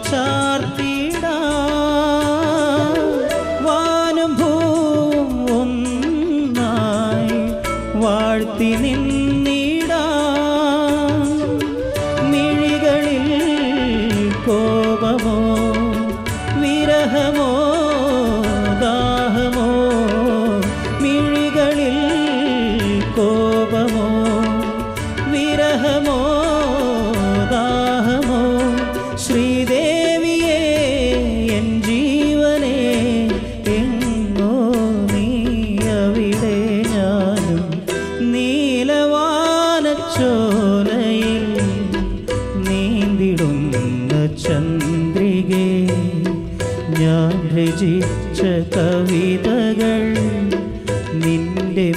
ചാർത്തിടാ വാനും ഭൂവും ഒന്നായി വാഴ്ത്തി നിന്നിടാ മിഴികളിൽ കോപമോ വിരഹമോ ദാഹമോ മിഴികളിൽ കോപമോ വിരഹമോ ദാഹമോ ശ്രീദേവിയേ എൻ ജീവനേ എങ്ങോ നീ അവിടെ ഞാനും നീലവാനച്ചോലയിൽ നീന്തിടുന്ന ചന്ദ്രികേ ഞാൻ രചിച്ച കവിതകൾ നിന്റെ